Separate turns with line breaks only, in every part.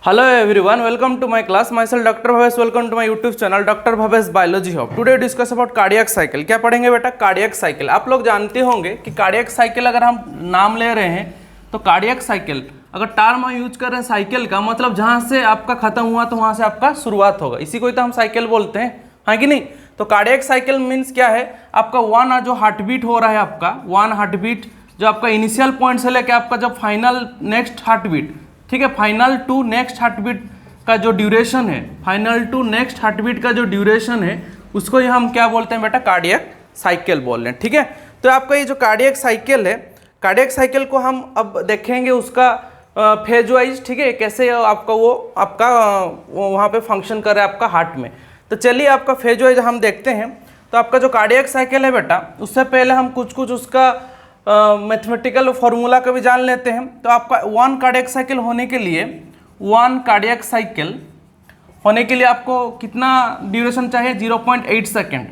Hello everyone, welcome to my class. Myself Dr. Bhavesh. Welcome to my YouTube channel Dr. Bhavesh Biology Hub. Today discuss about cardiac cycle. क्या पढ़ेंगे बेटा? Cardiac cycle. आप लोग जानते होंगे कि cardiac cycle अगर हम नाम ले रहे हैं तो कार्डियक साइकिल अगर टर्म हम यूज कर रहे हैं साइकिल का मतलब जहाँ से आपका खत्म हुआ तो वहाँ से आपका शुरुआत होगा, इसी को ही तो हम साइकिल बोलते हैं, हाँ कि नहीं? तो कार्डियक साइकिल मीन्स क्या है? आपका वन जो हार्ट बीट हो रहा है, आपका वन हार्ट बीट जो आपका इनिशियल पॉइंट से लेकर आपका जो फाइनल नेक्स्ट हार्ट बीट, ठीक है, final to next heart beat का जो ड्यूरेशन है, final to next heart beat का जो ड्यूरेशन है उसको ही हम क्या बोलते हैं बेटा? कार्डियक साइकिल बोल रहे हैं, ठीक है। तो आपका ये जो कार्डियक साइकिल है, कार्डियक साइकिल को हम अब देखेंगे उसका फेज वाइज, ठीक है, कैसे आपका वो आपका वहाँ पे फंक्शन कर रहा है आपका हार्ट में। तो चलिए आपका फेज वाइज हम देखते हैं। तो आपका जो कार्डियक साइकिल है बेटा, उससे पहले हम कुछ उसका मैथमेटिकल फॉर्मूला का भी जान लेते हैं। तो आपका वन कार्डियक साइकिल होने के लिए, वन कार्डियक साइकिल होने के लिए आपको कितना ड्यूरेशन चाहिए? 0.8 सेकेंड।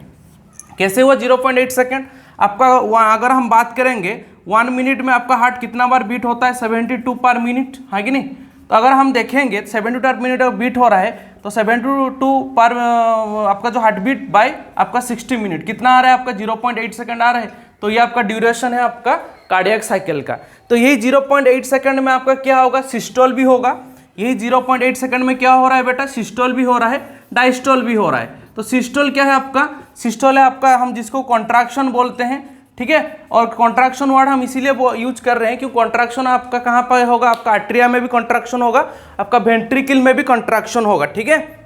कैसे हुआ 0.8 सेकेंड? आपका अगर हम बात करेंगे 1 मिनट में आपका हार्ट कितना बार बीट होता है? 72 पर मिनट, है कि नहीं? तो अगर हम देखेंगे 72 पर मिनट बीट हो रहा है तो 72 पर आपका जो हार्ट बीट बाय आपका 60 मिनट कितना आ रहा है? आपका 0.8 सेकेंड आ रहा है। तो ये आपका ड्यूरेशन है आपका कार्डियक साइकिल का। तो यही 0.8 सेकेंड में आपका क्या होगा? सिस्टोल भी होगा। यही 0.8 सेकेंड में क्या हो रहा है बेटा? सिस्टोल भी हो रहा है, डायस्टोल भी हो रहा है। तो सिस्टोल क्या है आपका? सिस्टोल है आपका हम जिसको कॉन्ट्रैक्शन बोलते हैं, ठीक है। और कॉन्ट्रैक्शन वर्ड हम इसीलिए यूज कर रहे हैं क्योंकि कॉन्ट्रैक्शन आपका कहाँ पर होगा? आपका आर्ट्रिया में भी कॉन्ट्रैक्शन होगा, आपका वेंट्रिकल में भी कॉन्ट्रैक्शन होगा, ठीक है।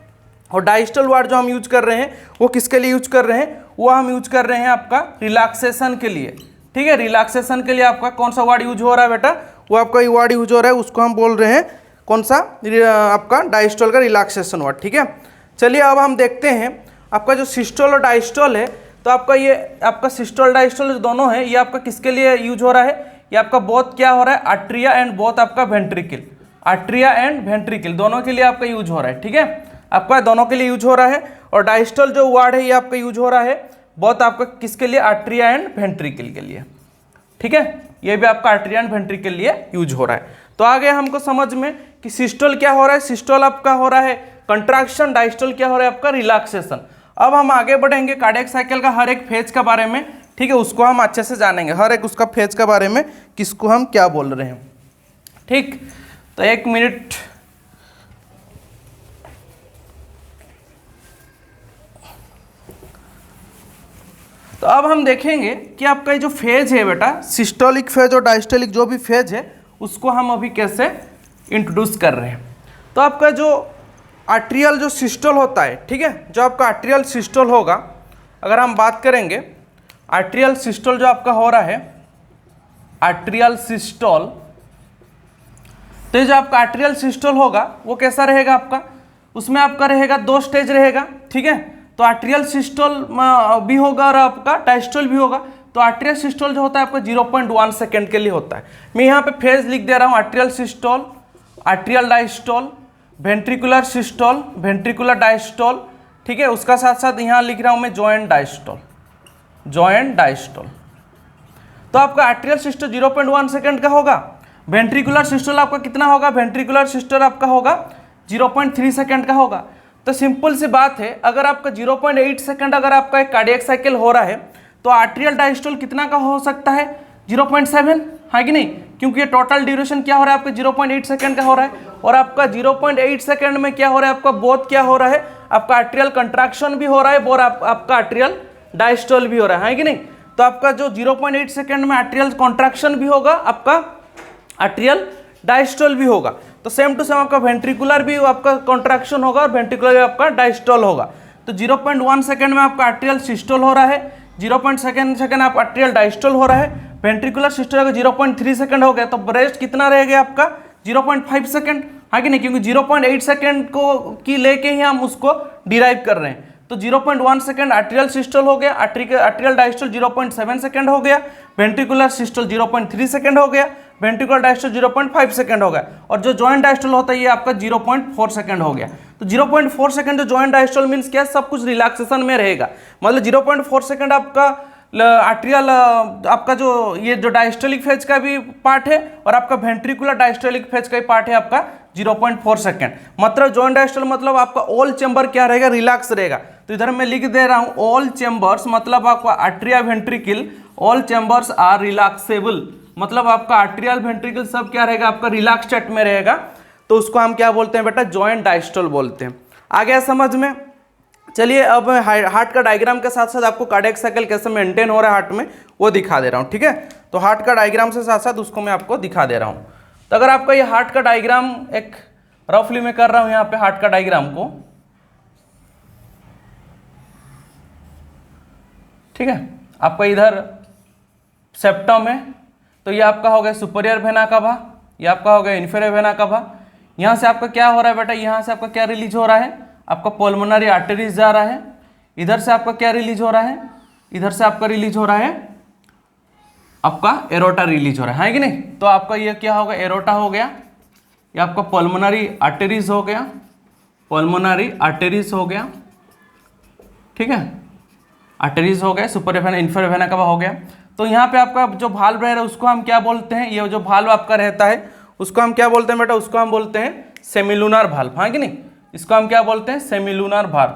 और डायस्टल वर्ड जो हम यूज कर रहे हैं वो किसके लिए यूज कर रहे हैं? वो हम यूज कर रहे हैं आपका रिलैक्सेशन के लिए, ठीक है। रिलैक्सेशन के लिए आपका कौन सा वर्ड यूज हो रहा है बेटा? वो आपका ये वर्ड यूज हो रहा है, उसको हम बोल रहे हैं कौन सा? आपका डायस्टोल का रिलैक्सेशन वर्ड, ठीक है। चलिए अब हम देखते हैं आपका जो सिस्टोल और डायस्टोल है। तो आपका ये आपका सिस्टोल डायस्टोल जो दोनों है ये आपका किसके लिए यूज हो रहा है? ये आपका बोथ क्या हो रहा है? आर्ट्रिया एंड बोथ आपका वेंट्रिकल, आर्ट्रिया एंड वेंट्रिकल दोनों के लिए आपका यूज हो रहा है, ठीक है। आपका दोनों के लिए यूज हो रहा है। और डायस्टोल जो वर्ड है ये आपका यूज हो रहा है बहुत आपका किसके लिए? आर्ट्रिया एंड वेंट्रिकल के लिए, ठीक है। ये भी आपका आर्ट्रिया एंड वेंट्रिकल के लिए यूज हो रहा है। तो आगे हमको समझ में कि सिस्टोल क्या हो रहा है? सिस्टोल आपका हो रहा है कंट्रैक्शन, डायस्टोल क्या हो रहा है आपका? रिलैक्सेशन। अब हम आगे बढ़ेंगे कार्डियक साइकिल का हर एक फेज के बारे में, ठीक है, उसको हम अच्छे से जानेंगे, हर एक उसका फेज के बारे में किसको हम क्या बोल रहे हैं, ठीक। तो एक मिनट, तो अब हम देखेंगे कि आपका ये जो फेज है बेटा, सिस्टोलिक फेज और डायस्टोलिक जो भी फेज है उसको हम अभी कैसे इंट्रोड्यूस कर रहे हैं। तो आपका जो आर्ट्रियल जो सिस्टोल होता है, ठीक है, जो आपका आर्ट्रियल सिस्टोल होगा, अगर हम बात करेंगे आर्ट्रियल सिस्टोल जो आपका हो रहा है, आर्ट्रियल सिस्टोल, तो ये जो आपका आर्ट्रियल सिस्टोल होगा वो कैसा रहेगा आपका? उसमें आपका रहेगा 2 स्टेज रहेगा, ठीक है। तो आर्ट्रियल सिस्टोल भी होगा और आपका डायस्टोल भी होगा। तो आर्ट्रियल सिस्टोल जो होता है आपका 0.1 सेकेंड के लिए होता है। मैं यहाँ पे फेज लिख दे रहा हूँ, atrial systole, atrial diastole, ventricular systole, ventricular diastole, ठीक है। उसका साथ साथ यहाँ लिख रहा हूँ मैं जॉइंट डायस्टोल, जॉइंट डायस्टोल। तो आपका आर्ट्रियल सिस्टोल 0.1 सेकेंड का होगा। वेंट्रिकुलर सिस्टोल आपका कितना होगा? वेंट्रिकुलर सिस्टोल आपका होगा 0.3 सेकेंड का होगा। तो सिंपल सी बात है, अगर आपका 0.8 सेकंड अगर आपका एक कार्डियक साइकिल हो रहा है तो आर्ट्रियल डायस्टोल कितना का हो सकता है? 0.7, है कि नहीं? क्योंकि ये टोटल ड्यूरेशन क्या हो रहा है आपका? 0.8 सेकंड का हो रहा है। और आपका 0.8 सेकंड में क्या हो रहा है आपका? बोथ क्या हो रहा है आपका? आर्ट्रियल कंट्रैक्शन भी हो रहा है और आपका आर्ट्रियल डायस्टोल भी हो रहा है कि नहीं? तो आपका जो 0.8 सेकंड में आर्ट्रियल कॉन्ट्रैक्शन भी होगा, आपका आर्ट्रियल डायस्टोल भी होगा। तो सेम टू सेम आपका वेंट्रिकुलर भी आपका कॉन्ट्रैक्शन होगा और वेंट्रिकुलर भी आपका डायस्टोल होगा। तो 0.1 सेकंड में आपका आर्ट्रियल सिस्टोल हो रहा है, 0.2 सेकंड आप आर्ट्रियल डायस्टोल हो रहा है। वेंट्रिकुलर सिस्टोल अगर 0.3 सेकंड हो गया तो रेस्ट कितना रह गया आपका? 0.5 सेकंड, है कि नहीं? क्योंकि 0.8 सेकंड को की लेके ही हम उसको डिराइव कर रहे हैं। तो 0.1 सेकंड आर्ट्रियल सिस्टोल हो गया, आर्ट्रियल डायस्टोल 0.7 सेकंड हो गया, वेंट्रिकुलर सिस्टोल 0.3 सेकंड हो गया, वेंट्रिकुलर डायस्टोल 0.5 सेकंड हो गया, और जो जॉइंट डायस्टोल होता है ये आपका 0.4 सेकंड हो गया। तो 0.4 सेकंड जो जॉइंट डायस्टोल मीन्स क्या? सब कुछ रिलैक्सेशन में रहेगा, मतलब 0.4 सेकंड आपका आर्ट्रियल आपका जो ये जो डायस्टोलिक फेज का भी पार्ट है और आपका वेंट्रिकुलर डायस्टोलिक फेज का भी पार्ट है आपका 0.4 सेकेंड। मतलब जॉइंट डायस्टोल मतलब आपका ऑल चेंबर क्या रहेगा, रिलैक्स रहेगा। तो इधर मैं लिख दे रहा हूं ऑल चेंबर्स, मतलब आपका atria ventricle all chambers are relaxable, मतलब आपका आर्ट्रियल वेंट्रिकल सब क्या रहेगा, आपका रिलैक्स स्टेट में रहेगा। तो उसको हम क्या बोलते हैं बेटा, जॉइंट डायस्टोल बोलते हैं। आ गया समझ में। चलिए अब हार्ट का डायग्राम के साथ साथ आपको कार्डियक साइकिल कैसे मेंटेन हो रहा है हार्ट में वो दिखा दे रहा हूँ, ठीक है। तो हार्ट का डायग्राम से साथ साथ उसको मैं आपको दिखा दे रहा हूँ। तो अगर आपका ये हार्ट का डायग्राम एक रफली में कर रहा हूँ यहाँ पे हार्ट का डायग्राम को, ठीक है। आपका इधर सेप्टम है, तो ये आपका हो गया सुपीरियर वेना कवा, ये आपका हो गया इन्फीरियर वेना कवा। यहाँ से आपका क्या हो रहा है बेटा, यहाँ से आपका क्या रिलीज हो रहा है, आपका पल्मोनरी आर्टरीज जा रहा है। इधर से आपका क्या रिलीज हो रहा है, इधर से आपका रिलीज हो रहा है आपका एरोटा रिलीज हो रहा है कि नहीं। तो आपका ये क्या होगा, एरोटा हो गया, ये आपका पल्मोनरी आर्टरीज हो गया, पल्मोनरी आर्टरीज हो गया, ठीक है, आर्टरीज हो गए, सुपीरियर वेना इन्फीरियर वेना कवा हो गया। तो यहाँ पे आपका जो भाल्व रह रहा है उसको हम क्या बोलते हैं, ये जो भाल्व आपका रहता है उसको हम क्या बोलते हैं बेटा, उसको हम बोलते हैं सेमिलुनर भाल्व, हाँ कि नहीं। इसको हम क्या बोलते हैं, सेमिलुनर भाल्व,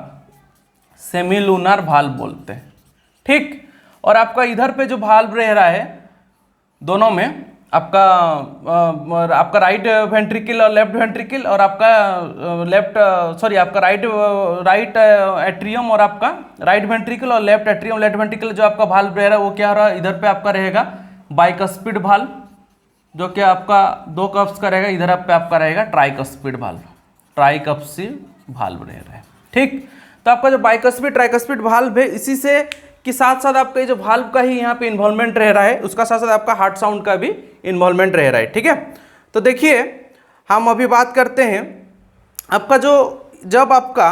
सेमिलुनर भाल्व बोलते हैं, ठीक। और आपका इधर पे जो भाल्व रह रहा है दोनों में आपका राइट वेंट्रिकल और लेफ्ट वेंट्रिकल और आपका आपका राइट एट्रियम और आपका राइट वेंट्रिकल और लेफ्ट एट्रियम लेफ्ट वेंट्रिकल जो आपका भाल्व रह रहा है वो क्या हो रहा है, इधर पे आपका रहेगा बाइकस्पिड भाल्व, जो कि आपका 2 कप्स का रहेगा, इधर पे आपका रहेगा ट्राइकस्पिड भाल्व, ट्राइकस्पिड भाल्व रह रहा है, ठीक। तो आपका जो बाइकस्पिड ट्राइकस्पिड भाल्व है इसी से कि साथ साथ आपका ये जो भाल्व का ही यहाँ पे इन्वॉल्वमेंट रह रहा है, उसका साथ साथ आपका हार्ट साउंड का भी इन्वॉल्वमेंट रह रहा है, ठीक है। तो देखिए हम अभी बात करते हैं आपका जो जब आपका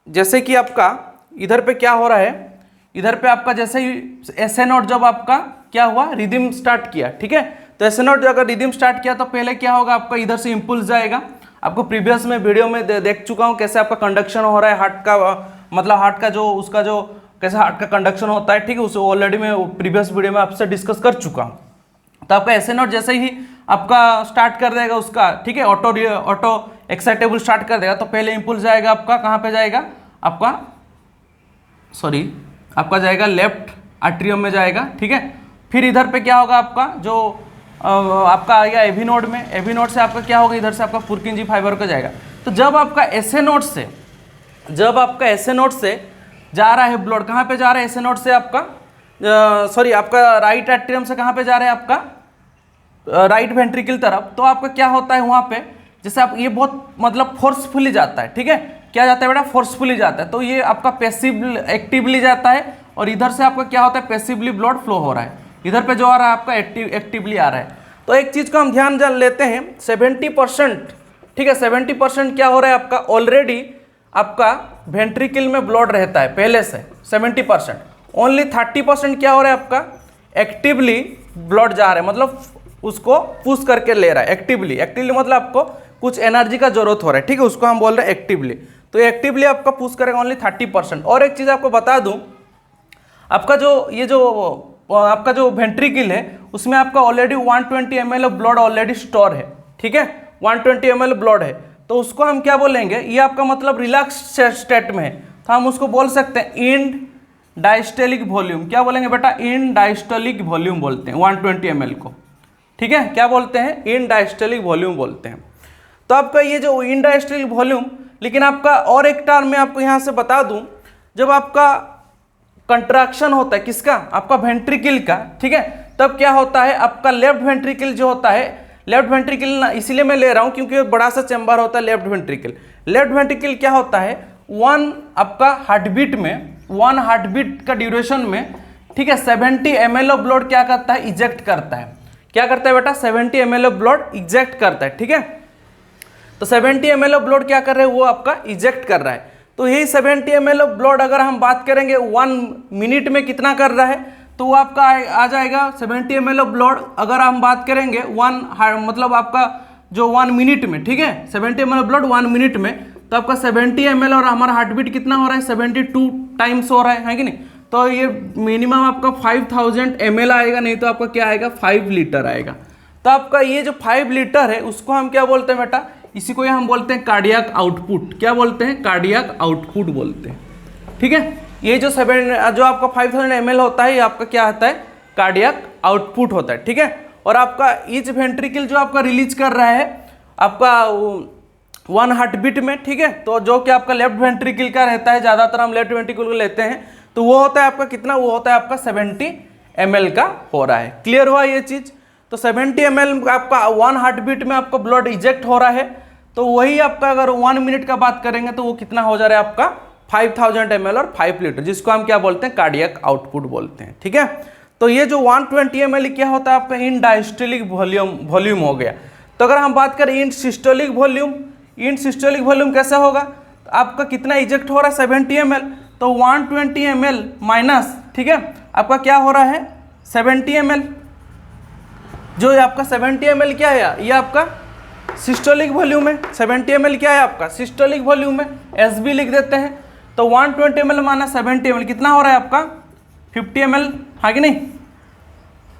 जैसे कि आपका इधर पे क्या हो रहा है, इधर पे आपका जैसे ही एसए नोट जब आपका क्या हुआ, रिदम स्टार्ट किया, ठीक है। तो एसए नोट अगर रिदम स्टार्ट किया तो पहले क्या होगा, आपका इधर से इम्पल्स जाएगा। आपको प्रीवियस में वीडियो में देख चुका हूँ कैसे आपका कंडक्शन हो रहा है हार्ट का, मतलब हार्ट का जो उसका जो कैसे हार्ट का कंडक्शन होता है, ठीक है, उसे ऑलरेडी मैं प्रीवियस वीडियो में आपसे डिस्कस कर चुका हूँ। तो आपका एसए नोट जैसे ही आपका स्टार्ट कर देगा उसका, ठीक है, ऑटो एक्साइटेबल स्टार्ट कर देगा, तो पहले इम्पल्स जाएगा आपका कहाँ पे जाएगा, आपका जाएगा लेफ्ट आर्ट्रियम में जाएगा, ठीक है। फिर इधर पे क्या होगा, आपका जो आपका आएगा एवी नोड में, एवी नोड से आपका क्या होगा, इधर से आपका पुर्किंजी फाइबर का जाएगा। तो जब आपका एसए नोड से जा रहा है ब्लड, कहाँ पे जा रहा है एसए नोड से आपका आपका राइट एट्रियम से कहाँ पे जा रहा है, आपका राइट वेंट्रिकल तरफ। तो आपका क्या होता है वहाँ पे, जैसे आप ये बहुत मतलब फोर्सफुली जाता है, ठीक है, क्या जाता है बेटा, फोर्सफुली जाता है। तो ये आपका पैसिव एक्टिवली जाता है और इधर से आपका क्या होता है, पैसिवली ब्लड फ्लो हो रहा है, इधर पे जो आ रहा है आपका एक्टिवली आ रहा है। तो एक चीज़ को हम ध्यान लेते हैं, 70%, ठीक है, 70% क्या हो रहा है आपका, ऑलरेडी आपका वेंट्रिकल में ब्लड रहता है पहले से 70%, ओनली 30% क्या हो रहा है आपका, एक्टिवली ब्लड जा रहा है, मतलब उसको पुश करके ले रहा है एक्टिवली मतलब आपको कुछ एनर्जी का जरूरत हो रहा है, ठीक है, उसको हम बोल रहे हैं एक्टिवली। तो एक्टिवली आपका पुश करेगा ओनली 30%। और एक चीज़ आपको बता दूं, आपका आपका जो वेंट्रिकल है उसमें आपका already 120 ml of blood already store है, ठीक है, 120 ml ब्लड है। तो उसको हम क्या बोलेंगे, ये आपका मतलब रिलैक्स स्टेट में है, तो हम उसको बोल सकते हैं इन डायस्टोलिक वॉल्यूम। क्या बोलेंगे बेटा, इन डायस्टोलिक वॉल्यूम बोलते हैं 120 ml को, ठीक है, क्या बोलते हैं, इन डायस्टोलिक वॉल्यूम बोलते हैं। तो आपका ये जो इन डायस्टोलिक वॉल्यूम, लेकिन आपका और एक टर्म मैं आपको यहाँ से बता दूँ, जब आपका कंट्रैक्शन होता है किसका, आपका वेंट्रिकल का, ठीक है, तब क्या होता है, आपका लेफ्ट वेंट्रिकल जो होता है, लेफ्ट वेंट्रिकल इसीलिए मैं ले रहा हूं क्योंकि बड़ा सा चैम्बर होता है लेफ्ट वेंट्रिकल। लेफ्ट वेंट्रिकल क्या होता है, आपका वन हार्टबीट का ड्यूरेशन में, ठीक है, 70 ml ऑफ ब्लड क्या करता है, इजेक्ट करता है। क्या करता है बेटा, 70 ml ऑफ ब्लड इजेक्ट करता है, ठीक है। तो 70 ml ऑफ ब्लड क्या कर रहे हैं, वो आपका इजेक्ट कर रहा है। तो यही 70 ml ऑफ ब्लड अगर हम बात करेंगे 1 मिनट में कितना कर रहा है, तो वो आपका आ जाएगा 70 ml ऑफ ब्लड अगर हम बात करेंगे मतलब आपका जो 1 मिनट में, ठीक है, 70 ml ऑफ ब्लड 1 मिनट में, तो आपका 70 ml और हमारा हार्ट बीट कितना हो रहा है, 72 टाइम्स हो रहा है कि नहीं। तो ये मिनिमम आपका 5000 ml आएगा, नहीं तो आपका क्या आएगा 5 लीटर आएगा। तो आपका ये जो 5 लीटर है उसको हम क्या बोलते हैं बेटा, इसी को हम बोलते हैं कार्डियक आउटपुट। क्या बोलते हैं? कार्डियक आउटपुट बोलते हैं। ठीक है, ये जो आपका 5000 ml होता है ये आपका क्या होता है? कार्डियक आउटपुट होता है। ठीक है, और आपका ईच वेंट्रिकल जो आपका रिलीज कर रहा है आपका 1 हार्ट बीट में। ठीक है, तो जो कि आपका लेफ्ट वेंट्रिकल का रहता है, ज़्यादातर हम लेफ्ट वेंट्रिकल को लेते हैं, तो वो होता है आपका कितना? वो होता है आपका 70 ml का हो रहा है। क्लियर हुआ ये चीज़? तो 70 ml आपका 1 हार्ट बीट में आपका ब्लड इजेक्ट हो रहा है, तो वही आपका अगर 1 मिनट का बात करेंगे तो वो कितना हो जा रहा है आपका 5000 ml और 5 लीटर, जिसको हम क्या बोलते हैं? कार्डियक आउटपुट बोलते हैं। ठीक है, तो ये जो 120 ml क्या होता है आपका? इन डायस्टोलिक वॉल्यूम हो गया। तो अगर हम बात करें इन सिस्टोलिक वॉल्यूम कैसे होगा? तो आपका कितना इजेक्ट हो रहा है? 70 ml, तो 120 ml माइनस, ठीक है, आपका क्या हो रहा है? 70 ml। जो आपका 70 ml क्या है? ये आपका सिस्टोलिक वॉल्यूम है। 70 ml क्या है आपका? सिस्टोलिक वॉल्यूम है, SB लिख देते हैं। तो 120 ml माइनस 70 ml कितना हो रहा है आपका? 50 ml, हाँ कि नहीं?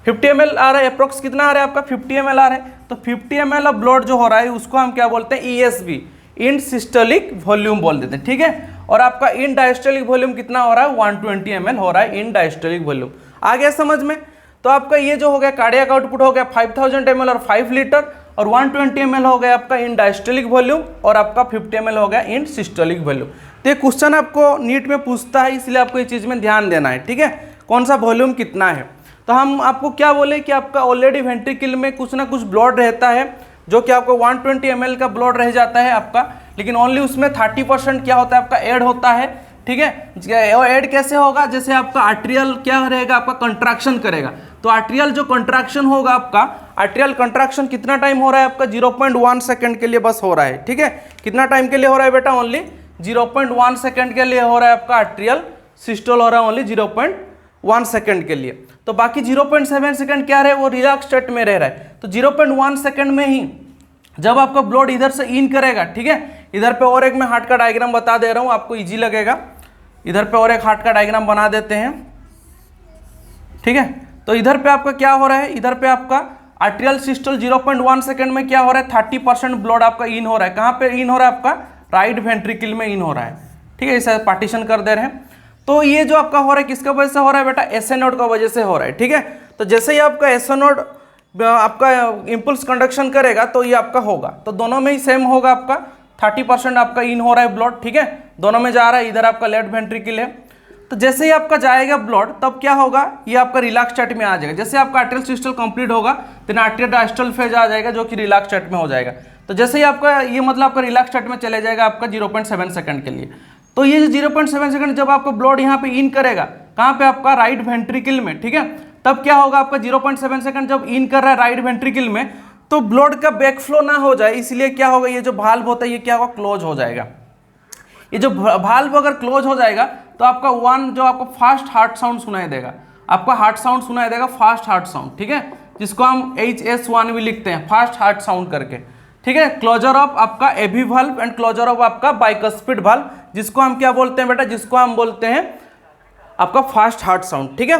50 ml आ रहा है, अप्रोक्स कितना आ रहा है आपका? 50 ml आ रहा है। तो 50 ml ऑफ ब्लड जो हो रहा है उसको हम क्या बोलते हैं? ESV, इन सिस्टोलिक वॉल्यूम बोल देते हैं। ठीक है, और आपका इन डायस्टोलिक वॉल्यूम कितना हो रहा है? 120 ml हो रहा है इन डायस्टोलिक वॉल्यूम। आ गया समझ में? तो आपका ये जो हो गया कार्डियक आउटपुट हो गया 5000 ml और 5 लीटर, और 120 ml हो गया आपका इन डायस्टोलिक वॉल्यूम, और आपका 50 ml हो गया इन सिस्टोलिक वॉल्यूम। तो ये क्वेश्चन आपको नीट में पूछता है, इसलिए आपको ये चीज़ में ध्यान देना है। ठीक है, कौन सा वॉल्यूम कितना है। तो हम आपको क्या बोले कि आपका ऑलरेडी वेंट्रिकल में कुछ ना कुछ ब्लड रहता है, जो कि आपको 120 ml का ब्लड रह जाता है आपका, लेकिन ओनली उसमें 30% क्या होता है आपका? ऐड होता है। ठीक है, वो ऐड कैसे होगा? जैसे आपका आर्टेरियल क्या रहेगा आपका? कंट्रैक्शन करेगा। तो आर्टेरियल जो कंट्रैक्शन होगा आपका, आर्टेरियल कंट्रैक्शन कितना टाइम हो रहा है आपका? 0.1 सेकंड के लिए बस हो रहा है। ठीक है, कितना टाइम के लिए हो रहा है बेटा? ओनली 0.1 सेकंड के लिए हो रहा है आपका आर्टेरियल सिस्टोल हो रहा है, ओनली 0.1 सेकंड के लिए। तो बाकी 0.7 सेकंड क्या रहे? वो रिलैक्स स्टेट में रह रहा है। तो 0.1 सेकंड में ही जब आपका ब्लड इधर से इन करेगा, ठीक है, इधर पे और एक मैं हार्ट का डायग्राम बता दे रहा हूँ, आपको इजी लगेगा। इधर पे और एक हार्ट का डायग्राम बना देते हैं। ठीक है, तो इधर पे आपका क्या हो रहा है? इधर पे आपका आर्टेरियल सिस्टोल 0.1 सेकंड में क्या हो रहा है? 30% ब्लड आपका इन हो रहा है। कहाँ पे इन हो रहा है आपका? राइट वेंट्रिकल में इन हो रहा है। ठीक है, इसे पार्टीशन कर दे रहे हैं। तो ये जो आपका हो रहा है किसका वजह से हो रहा है बेटा? SA नोड का वजह से हो रहा है। ठीक है, तो जैसे ही आपका SA नोड आपका इम्पल्स कंडक्शन करेगा तो ये आपका होगा, तो दोनों में ही सेम होगा आपका 30% आपका इन हो रहा है ब्लड। ठीक है, दोनों में जा रहा है। इधर आपका लेफ्ट वेंट्रिकल है, तो जैसे ही आपका जाएगा ब्लड तब क्या होगा? ये आपका रिलैक्स स्टेट में आ जाएगा। जैसे आपका आर्टेरियल सिस्टोल कंप्लीट होगा तो आर्टेरियल डायस्टोल फेज आ जाएगा, जो कि रिलैक्स स्टेट में हो जाएगा। तो जैसे ही आपका ये मतलब आपका रिलैक्स स्टेट में चले जाएगा आपका 0.7 सेकंड के लिए। तो ये जो 0.7 सेकंड जब आपका ब्लड यहाँ पे इन करेगा, कहाँ पे? आपका राइट वेंट्रिकल में। ठीक है, तब क्या होगा आपका 0.7 सेकंड जब इन कर रहा है राइट वेंट्रिकल में, तो ब्लड का बैकफ्लो ना हो जाए, इसलिए क्या होगा? ये जो भाल्व होता है ये क्या होगा? क्लोज हो जाएगा। ये जो भाल्व अगर क्लोज हो जाएगा तो आपका जो आपको फास्ट हार्ट साउंड सुनाई देगा, आपका हार्ट साउंड सुनाई देगा, फास्ट हार्ट साउंड। ठीक है, जिसको हम HS1 भी लिखते हैं, फास्ट हार्ट साउंड करके। ठीक है, क्लोजर ऑफ आपका एवी वाल्व एंड क्लोजर ऑफ आपका बाइकस्पिड वाल्व, जिसको हम क्या बोलते हैं बेटा? जिसको हम बोलते हैं आपका फास्ट हार्ट साउंड। ठीक है,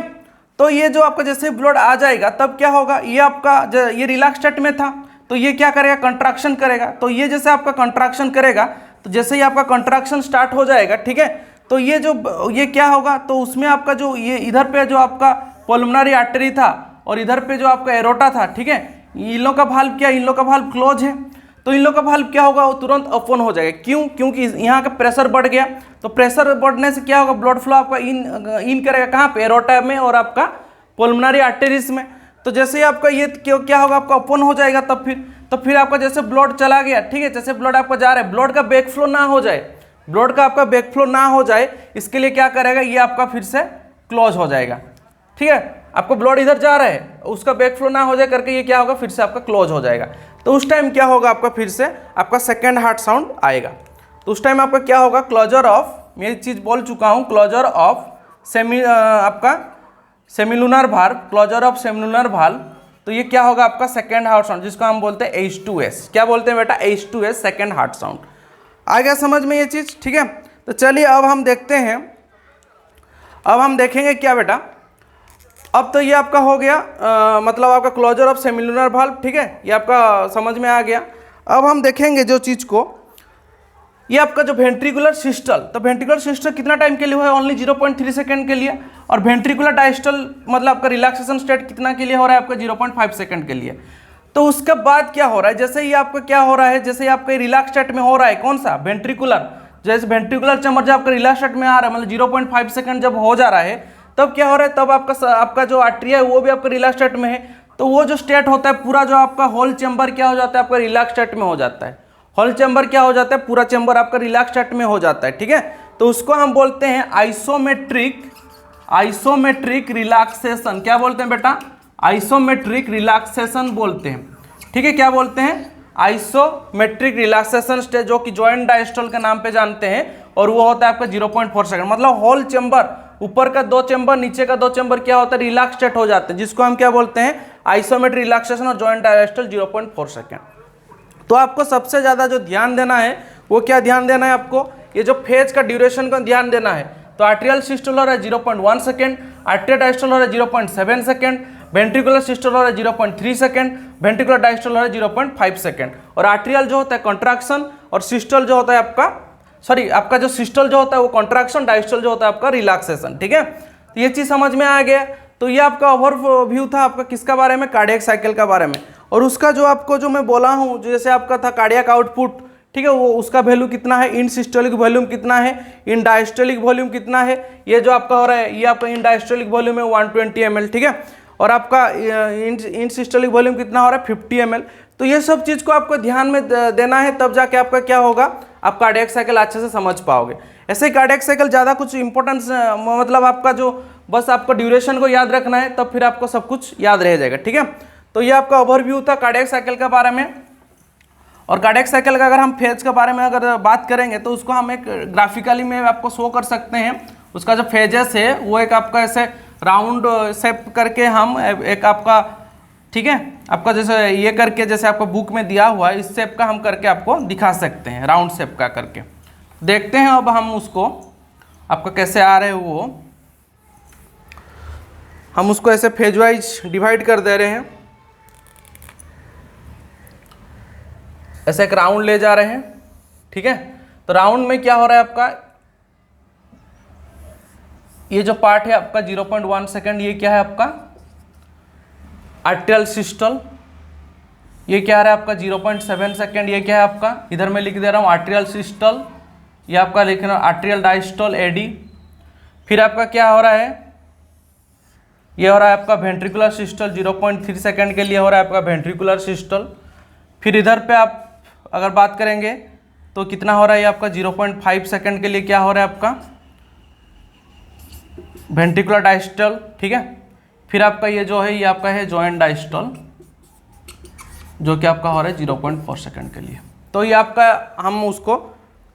तो ये जो आपका जैसे ब्लड आ जाएगा तब क्या होगा? ये आपका ये रिलैक्स स्टेट में था, तो ये क्या करेगा? कंट्रैक्शन करेगा। तो ये जैसे आपका कंट्रैक्शन करेगा, तो जैसे ही आपका कंट्रैक्शन स्टार्ट हो जाएगा, ठीक है, तो ये क्या होगा? तो उसमें आपका जो ये इधर पे जो आपका पल्मोनरी आर्टरी था और इधर पे जो आपका एरोटा था, ठीक है, इन लोग का भाल्व क्या? इन लोग का भाल्व क्लोज है। तो इन लोग का भाल्व क्या होगा? वो तुरंत ओपन हो जाएगा। क्यों? क्योंकि यहाँ का प्रेशर बढ़ गया। तो प्रेशर बढ़ने से क्या होगा? ब्लड फ्लो आपका इन करेगा कहाँ पे? एरोटा में और आपका पल्मोनरी आर्टरीज में। तो जैसे ही आपका ये क्या होगा? आपका ओपन हो जाएगा। तो फिर आपका जैसे ब्लड चला गया, ठीक है, जैसे ब्लड आपका जा रहा है, ब्लड का बैक फ्लो ना हो जाए, ब्लड का आपका बैक फ्लो ना हो जाए, इसके लिए क्या करेगा? ये आपका फिर से क्लोज हो जाएगा। ठीक है, आपको ब्लड इधर जा रहा है, उसका बैक फ्लो ना हो जाए करके ये क्या होगा? फिर से आपका क्लोज हो जाएगा। तो उस टाइम क्या होगा? आपका फिर से आपका सेकेंड हार्ट साउंड आएगा। तो उस टाइम आपका क्या होगा? क्लोजर ऑफ, मैं ये चीज़ बोल चुका हूँ, क्लोजर ऑफ आपका semilunar valve, closure of semilunar valve. तो ये क्या होगा? आपका सेकेंड हार्ट साउंड, जिसको हम बोलते हैं H2S। क्या बोलते हैं बेटा? H2S, second heart sound. आ गया समझ में ये चीज़? ठीक है, तो चलिए अब हम देखते हैं अब हम देखेंगे क्या बेटा, अब तो ये आपका हो गया मतलब आपका क्लोजर ऑफ सेमिलुनर वाल्व, ठीक है, ये आपका समझ में आ गया। अब हम देखेंगे जो चीज़ को, ये आपका जो वेंट्रिकुलर सिस्टल, तो वेंट्रिकुलर सिस्टल कितना टाइम के लिए हुआ है, ओनली 0.3 सेकंड के लिए, और वेंट्रिकुलर डायस्टल मतलब आपका रिलैक्सेशन स्टेट कितना के लिए हो रहा है आपका 0.5 सेकंड के लिए। तो उसके बाद क्या हो रहा है, जैसे ही आपका क्या हो रहा है, जैसे ही आपका रिलैक्स स्टेट में हो रहा है, कौन सा वेंट्रिकुलर, जैसे वेंट्रिकुलर चैम्बर जब आपका रिलैक्स स्टेट में आ रहा है, मतलब 0.5 सेकंड जब हो जा रहा है, तब क्या हो रहा है, तब आपका जो आर्टरी है वो भी आपका रिलैक्स स्टेट में है। तो वो जो स्टेट होता है पूरा, जो आपका होल चैम्बर क्या हो जाता है आपका रिलैक्स स्टेट में हो जाता है। होल चैम्बर क्या हो जाता है, पूरा चैम्बर आपका रिलैक्स स्टेट में हो जाता है, ठीक है। तो उसको हम बोलते हैं आइसोमेट्रिक रिलैक्सेशन। क्या बोलते हैं बेटा, आइसोमेट्रिक रिलैक्सेशन बोलते हैं, ठीक है। क्या बोलते हैं, आइसोमेट्रिक रिलैक्सेशन स्टेज, जो कि जॉइंट डायस्टल के नाम पे जानते हैं, और वो होता है आपका 0.4 सेकंड। मतलब होल चैम्बर, ऊपर का 2 चैम्बर नीचे का 2 चैम्बर क्या होता है, रिलैक्स स्टेट हो जाते हैं, जिसको हम क्या बोलते हैं, आइसोमेट्रिक रिलैक्सेशन, और जॉइंट डायस्टल 0.4 सेकंड। तो आपको सबसे ज्यादा जो ध्यान देना है वो क्या ध्यान देना है आपको, ये जो फेज का ड्यूरेशन का ध्यान देना है। तो आर्टेरियल सिस्टोल हो रहा है 0.1 सेकंड, आर्टेरियल डायस्टोल हो रहा है 0.7 सेकंड, वेंट्रिकुलर सिस्टोल हो रहा है 0.3 सेकंड, वेंट्रिकुलर डायस्टोल हो रहा है 0.5 सेकंड। और आर्टेरियल जो होता है कॉन्ट्रैक्शन, और सिस्टोल जो होता है आपका जो सिस्टोल जो होता है वो कॉन्ट्रैक्शन, डायस्टोल जो होता है आपका रिलैक्सेशन, ठीक है। तो ये चीज समझ में आ गया। तो ये आपका ओवरव्यू था आपका किसका बारे में, कार्डियक साइकिल का बारे में। और उसका जो आपको जो मैं बोला हूँ, जैसे आपका था कार्डियक आउटपुट, ठीक है, वो उसका वैल्यू कितना है, इन सिस्टोलिक वॉल्यूम कितना है, इन डायस्टोलिक वॉल्यूम कितना है, ये जो आपका हो रहा है ये आपका इन डायस्टोलिक वॉल्यूम है 120 ml, ठीक है। और आपका इन सिस्टोलिक वॉल्यूम कितना हो रहा है 50 ml। तो ये सब चीज़ को आपको ध्यान में देना है, तब जाके आपका क्या होगा, आप कार्डियक साइकिल अच्छे से समझ पाओगे। ऐसे ही कार्डियक साइकिल ज़्यादा कुछ इंपॉर्टेंस मतलब आपका जो बस आपको ड्यूरेशन को याद रखना है, तब फिर आपको सब कुछ याद रह जाएगा, ठीक है। तो ये आपका ओवरव्यू था कार्डियक साइकिल के बारे में। और कार्डियक साइकिल का अगर हम फेज के बारे में अगर बात करेंगे तो उसको हम एक ग्राफिकली में आपको शो कर सकते हैं। उसका जो फेजेस है वो एक आपका ऐसे राउंड शेप करके हम एक आपका, ठीक है, आपका जैसे ये करके जैसे आपको बुक में दिया हुआ है इस शेप का हम करके आपको दिखा सकते हैं, राउंड शेप का करके। देखते हैं अब हम उसको आपका कैसे आ रहे हैं वो, हम उसको ऐसे फेज वाइज डिवाइड कर दे रहे हैं, ऐसे एक राउंड ले जा रहे हैं, ठीक है। तो राउंड में क्या हो रहा है आपका, ये जो पार्ट है आपका 0.1 सेकंड, ये क्या है आपका आर्टेरियल सिस्टोल, ये क्या आ रहा है आपका 0.7 सेकंड, ये क्या है आपका, इधर मैं लिख दे रहा हूँ आर्टेरियल सिस्टोल, ये आपका लिख रहा हूँ आर्टेरियल डायस्टोल एडी। फिर आपका क्या हो रहा है, ये हो रहा है आपका वेंट्रिकुलर सिस्टोल 0.3 सेकंड के लिए हो रहा है आपका वेंट्रिकुलर सिस्टोल। फिर इधर पे आप अगर बात करेंगे तो कितना हो रहा है ये आपका 0.5 सेकंड के लिए क्या हो रहा है आपका वेंट्रिकुलर डायस्टोल, ठीक है। फिर आपका ये जो है ये आपका है जॉइंट डायस्टोल, जो कि आपका हो रहा है 0.4 सेकंड के लिए। तो ये आपका हम उसको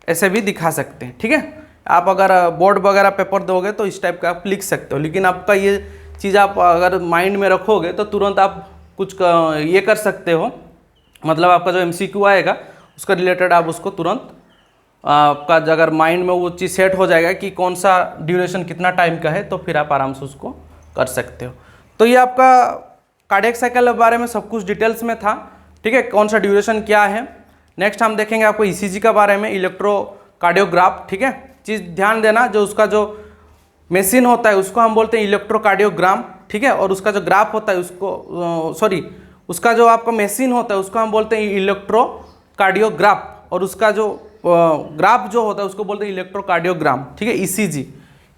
ऐसे भी दिखा सकते हैं, ठीक है। आप अगर बोर्ड वगैरह पेपर दोगे तो इस टाइप का आप लिख सकते हो, लेकिन आपका ये चीज़ आप अगर माइंड में रखोगे तो तुरंत आप कुछ ये कर सकते हो, मतलब आपका जो MCQ आएगा उसका रिलेटेड आप उसको तुरंत आपका अगर माइंड में वो चीज़ सेट हो जाएगा कि कौन सा ड्यूरेशन कितना टाइम का है, तो फिर आप आराम से उसको कर सकते हो। तो ये आपका कार्डियक साइकिल के बारे में सब कुछ डिटेल्स में था, ठीक है, कौन सा ड्यूरेशन क्या है। नेक्स्ट हम देखेंगे आपको ECG का बारे में, इलेक्ट्रोकार्डियोग्राफ, ठीक है। चीज़ ध्यान देना, जो उसका जो मशीन होता है उसको हम बोलते हैं इलेक्ट्रोकार्डियोग्राम, ठीक है। और उसका जो ग्राफ होता है उसको उसका जो आपका मशीन होता है उसको हम बोलते हैं इलेक्ट्रोकार्डियोग्राफ, और उसका जो ग्राफ जो होता है उसको बोलते हैं इलेक्ट्रोकार्डियोग्राम, ठीक है।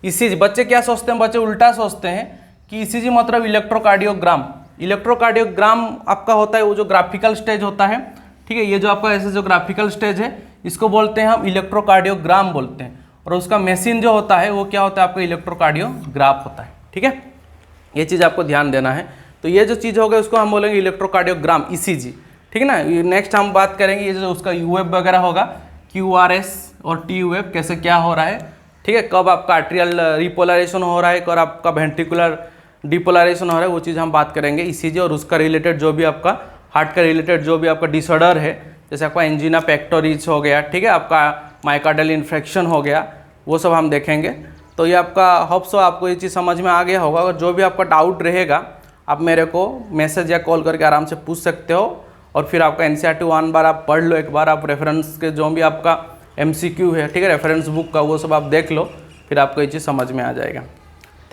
ECG बच्चे क्या सोचते हैं, बच्चे उल्टा सोचते हैं कि ECG मतलब इलेक्ट्रोकार्डियोग्राम। इलेक्ट्रोकार्डियोग्राम आपका होता है वो जो ग्राफिकल स्टेज होता है, ठीक है। ये जो आपका ऐसे जो ग्राफिकल स्टेज है इसको बोलते हैं हम इलेक्ट्रोकार्डियोग्राम बोलते हैं, और उसका मशीन जो होता है वो क्या होता है आपका इलेक्ट्रोकार्डियोग्राफ होता है, ठीक है। ये चीज़ आपको ध्यान देना है। तो ये जो चीज़ होगा उसको हम बोलेंगे इलेक्ट्रोकार्डियोग्राम, ECG, ठीक है ना। नेक्स्ट हम बात करेंगे ये जो उसका UF वगैरह होगा, QRS और TUF कैसे क्या हो रहा है, ठीक है। कब आपका आर्टेरियल रिपोलराइजेशन हो रहा है और आपका वेंट्रिकुलर डिपोलराइजेशन हो रहा है, वो चीज़ हम बात करेंगे ECG। और उसका रिलेटेड जो भी आपका हार्ट का रिलेटेड जो भी आपका डिसऑर्डर है, जैसे आपका एंजिना पेक्टोरिस हो गया, ठीक है, आपका माइकार्डियल इन्फेक्शन हो गया, वो सब हम देखेंगे। तो ये आपका होप सो आपको ये चीज़ समझ में आ गया होगा। और जो भी आपका डाउट रहेगा आप मेरे को मैसेज या कॉल करके आराम से पूछ सकते हो। और फिर आपका NCERT 1 बार आप पढ़ लो, एक बार आप रेफरेंस के जो भी आपका MCQ है, ठीक है, रेफरेंस बुक का, वो सब आप देख लो, फिर आपको ये चीज़ समझ में आ जाएगा।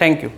Thank you.